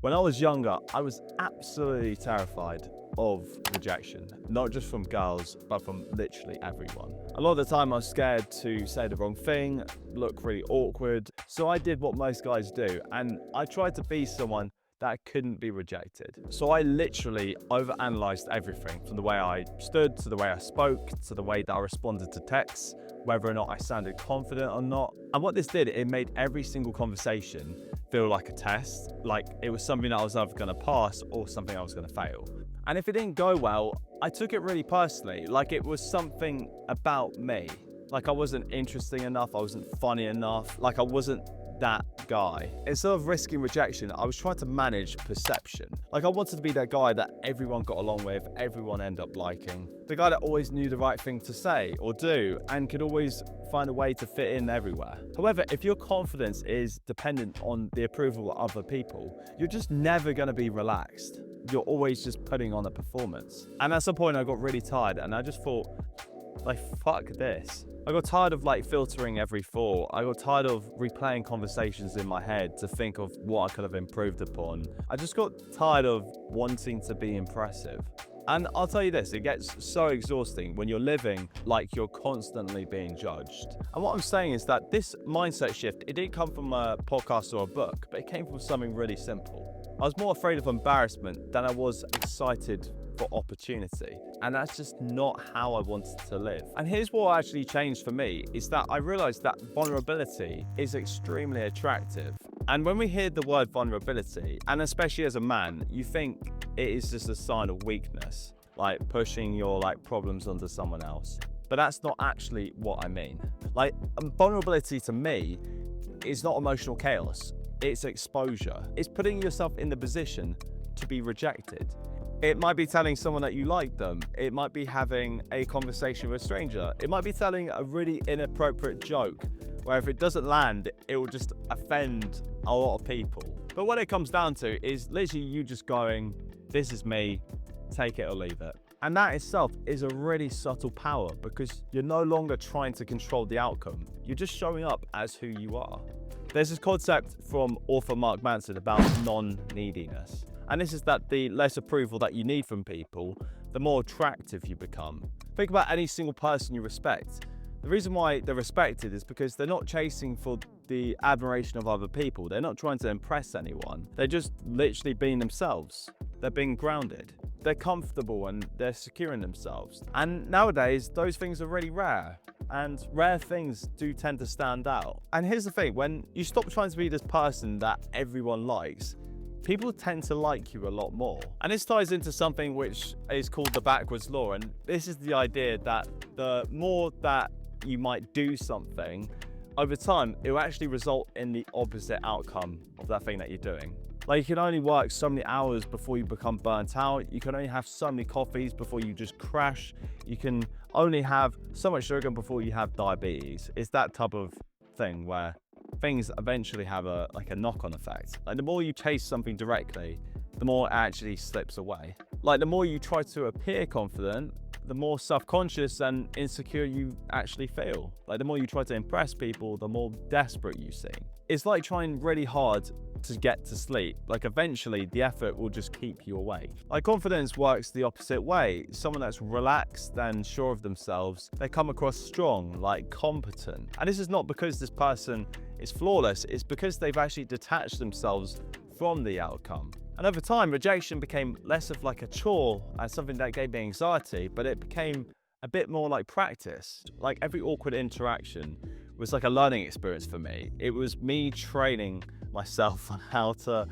When I was younger, I was absolutely terrified of rejection, not just from girls, but from literally everyone. A lot of the time I was scared to say the wrong thing, look really awkward. So I did what most guys do, and I tried to be someone that couldn't be rejected. So I literally overanalyzed everything, from the way I stood, to the way I spoke, to the way that I responded to texts, whether or not I sounded confident or not. And what this did, it made every single conversation feel like a test, like it was something that I was either gonna pass or something I was gonna fail. And if it didn't go well, I took it really personally, like it was something about me. Like I wasn't interesting enough, I wasn't funny enough, like I wasn't that guy. Instead of risking rejection, I was trying to manage perception. Like I wanted to be that guy that everyone got along with, everyone ended up liking. The guy that always knew the right thing to say or do and could always find a way to fit in everywhere. However, if your confidence is dependent on the approval of other people, you're just never gonna be relaxed. You're always just putting on a performance. And at some point I got really tired and I just thought, like, fuck this. I got tired of filtering every thought. I got tired of replaying conversations in my head to think of what I could have improved upon. I just got tired of wanting to be impressive. And I'll tell you this, it gets so exhausting when you're living like you're constantly being judged. And what I'm saying is that this mindset shift, it didn't come from a podcast or a book, but it came from something really simple. I was more afraid of embarrassment than I was excited for opportunity. And that's just not how I wanted to live. And here's what actually changed for me, is that I realized that vulnerability is extremely attractive. And when we hear the word vulnerability, and especially as a man, you think it is just a sign of weakness, like pushing your problems onto someone else. But that's not actually what I mean. Vulnerability to me is not emotional chaos, it's exposure. It's putting yourself in the position to be rejected. It might be telling someone that you like them. It might be having a conversation with a stranger. It might be telling a really inappropriate joke where if it doesn't land, it will just offend a lot of people. But what it comes down to is literally you just going, this is me, take it or leave it. And that itself is a really subtle power because you're no longer trying to control the outcome. You're just showing up as who you are. There's this concept from author Mark Manson about non-neediness. And this is that the less approval that you need from people, the more attractive you become. Think about any single person you respect. The reason why they're respected is because they're not chasing for the admiration of other people. They're not trying to impress anyone. They're just literally being themselves. They're being grounded. They're comfortable and they're secure in themselves. And nowadays, those things are really rare. And rare things do tend to stand out. And here's the thing, when you stop trying to be this person that everyone likes, people tend to like you a lot more. And this ties into something which is called the backwards law. And this is the idea that the more that you might do something, over time, it will actually result in the opposite outcome of that thing that you're doing. You can only work so many hours before you become burnt out. You can only have so many coffees before you just crash. You can only have so much sugar before you have diabetes. It's that type of thing where things eventually have a knock-on effect. The more you chase something directly, the more it actually slips away. The more you try to appear confident, the more self-conscious and insecure you actually feel. The more you try to impress people, the more desperate you seem. It's like trying really hard to get to sleep. Eventually the effort will just keep you awake. Confidence works the opposite way. Someone that's relaxed and sure of themselves, they come across strong, competent. And this is not because this person is flawless, it's because they've actually detached themselves from the outcome. And over time, rejection became less of a chore and something that gave me anxiety, but it became a bit more like practice. Every awkward interaction was a learning experience for me. It was me training myself on how to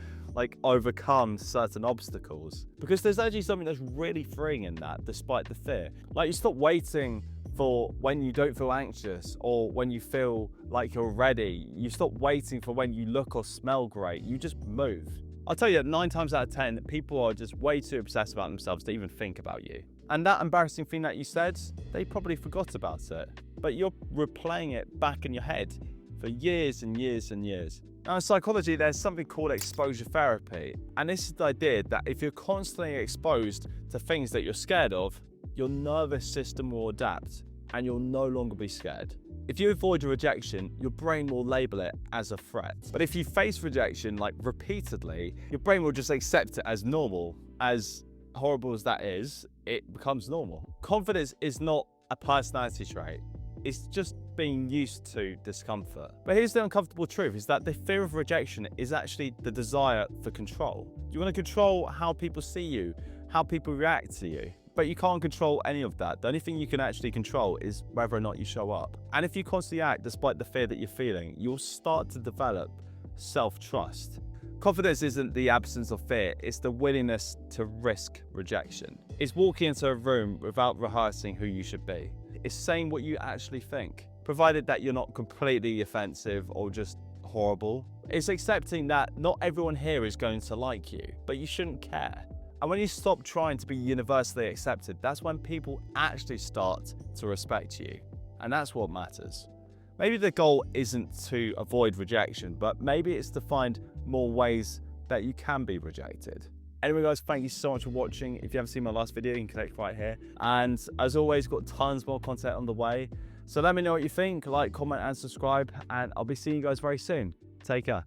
overcome certain obstacles. Because there's actually something that's really freeing in that, despite the fear. You stop waiting for when you don't feel anxious or when you feel like you're ready. You stop waiting for when you look or smell great. You just move. I'll tell you, 9 times out of 10, people are just way too obsessed about themselves to even think about you. And that embarrassing thing that you said, they probably forgot about it. But you're replaying it back in your head for years and years and years. Now in psychology, there's something called exposure therapy. And this is the idea that if you're constantly exposed to things that you're scared of, your nervous system will adapt. and you'll no longer be scared. If you avoid a rejection, your brain will label it as a threat. But if you face rejection like repeatedly, your brain will just accept it as normal. As horrible as that is, it becomes normal. Confidence is not a personality trait. It's just being used to discomfort. But here's the uncomfortable truth, is that the fear of rejection is actually the desire for control. You want to control how people see you, how people react to you. But you can't control any of that. The only thing you can actually control is whether or not you show up. And if you constantly act despite the fear that you're feeling, you'll start to develop self-trust. Confidence isn't the absence of fear, it's the willingness to risk rejection. It's walking into a room without rehearsing who you should be. It's saying what you actually think, provided that you're not completely offensive or just horrible. It's accepting that not everyone here is going to like you, but you shouldn't care. And when you stop trying to be universally accepted, that's when people actually start to respect you. And that's what matters. Maybe the goal isn't to avoid rejection, but maybe it's to find more ways that you can be rejected. Anyway guys, thank you so much for watching. If you haven't seen my last video, you can click right here. And as always, got tons more content on the way. So let me know what you think, like, comment and subscribe, and I'll be seeing you guys very soon. Take care.